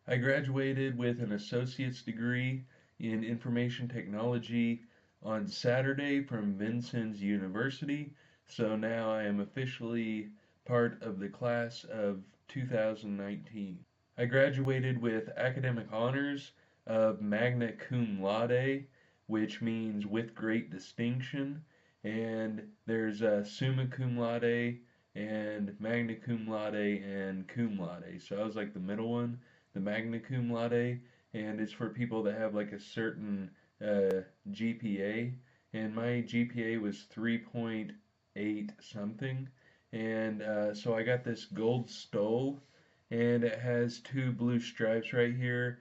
I graduated with an associate's degree in information technology on Saturday from Vincennes University, so now I am officially part of the class of 2019. I graduated with academic honors of Magna Cum Laude, which means with great distinction, and there's Summa Cum Laude and Magna Cum Laude and Cum Laude. So I was like the middle one, the Magna Cum Laude, and it's for people that have like a certain GPA, and my GPA was 3.8 something, and so I got this gold stole, and it has two blue stripes right here,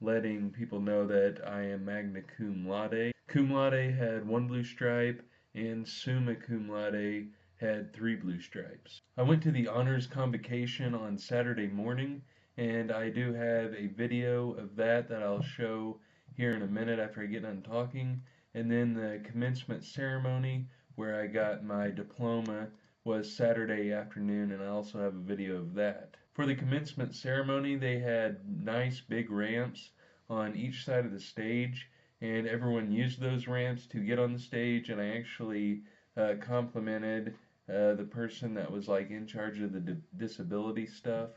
letting people know that I am Magna Cum Laude. Cum Laude had one blue stripe, and Summa Cum Laude had 3 blue stripes. I went to the Honors Convocation on Saturday morning, and I do have a video of that I'll show here in a minute after I get done talking. And then the commencement ceremony, where I got my diploma, was Saturday afternoon, and I also have a video of that. For the commencement ceremony, they had nice big ramps on each side of the stage, and everyone used those ramps to get on the stage, and I actually complimented the person that was like in charge of the disability stuff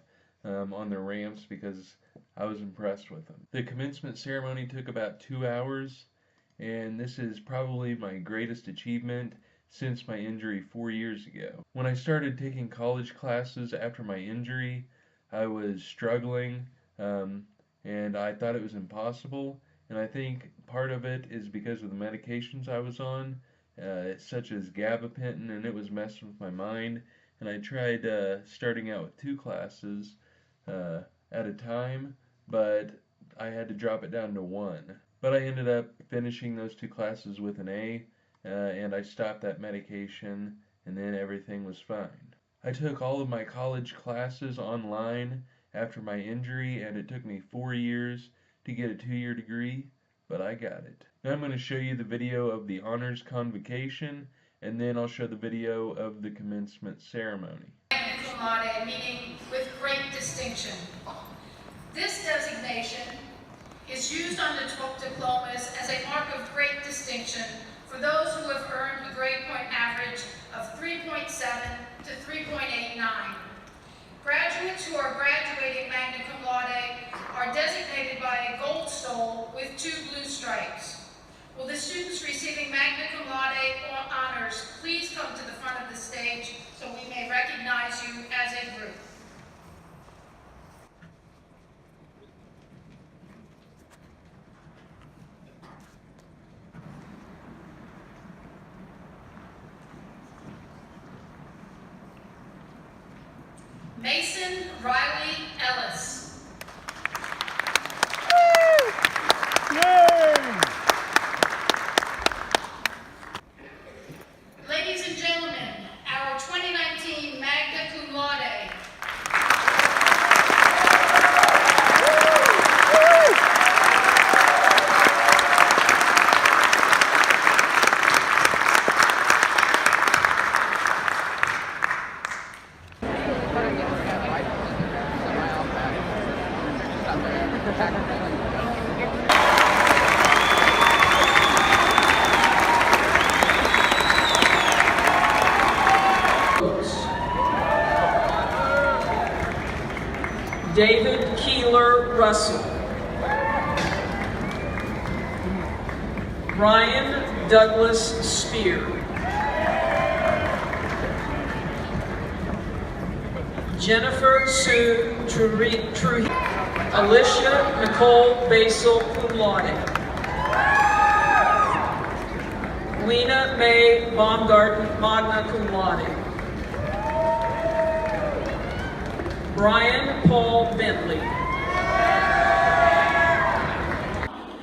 on the ramps because I was impressed with them. The commencement ceremony took about 2 hours, and this is probably my greatest achievement since my injury 4 years ago. When I started taking college classes after my injury, I was struggling, and I thought it was impossible, and I think part of it is because of the medications I was on, such as gabapentin, and it was messing with my mind, and I tried starting out with 2 classes at a time, but I had to drop it down to 1. But I ended up finishing those 2 classes with an A, and I stopped that medication, and then everything was fine. I took all of my college classes online after my injury, and it took me 4 years to get a 2-year degree, but I got it. Now I'm going to show you the video of the Honors Convocation, and then I'll show the video of the commencement ceremony. Magna Cum Laude, meaning with great distinction. This designation is used on diplomas as a mark of great distinction for those who have earned a grade point average of 3.7 to 3.89. Graduates who are graduating Magna Cum Laude are designated by a gold stole with 2 blue stripes. Will the students receiving Magna Cum Laude honors please come to the front of the stage so we may recognize you as a group. Mason Riley Ellis. Yay! Ladies and gentlemen, our 2019 Magna Cum Laude. David Keeler Russell. Ryan Douglas Spear. Jennifer Sue Trujillo. Alicia Nicole Basil Cum Laude. Lena Mae Baumgarten Magna Cum Laude. Brian Paul Bentley.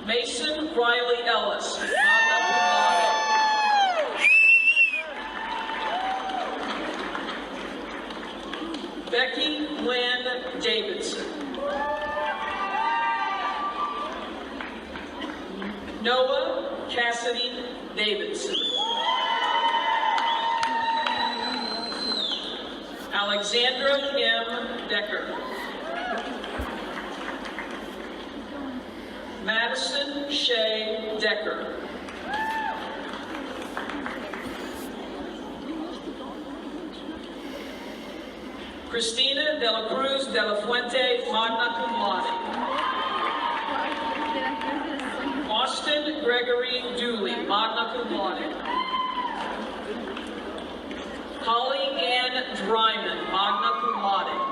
Mason Riley Ellis, Magna Cum Laude. Becky Lynn Davidson. Noah Cassidy Davidson. Alexandra M. Decker. Madison Shea Decker. Cristina de la Cruz de la Fuente, Magna Cum Laude. Austin Gregory Dooley, Magna Cum Laude. Holly Ann Dryman, Magna Cum Laude.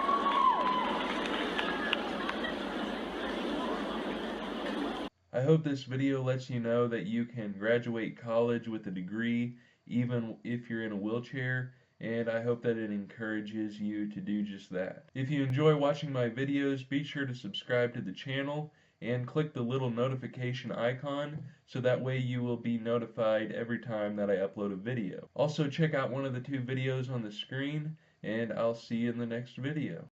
I hope this video lets you know that you can graduate college with a degree even if you're in a wheelchair, and I hope that it encourages you to do just that. If you enjoy watching my videos, be sure to subscribe to the channel and click the little notification icon so that way you will be notified every time that I upload a video. Also check out one of the two videos on the screen, and I'll see you in the next video.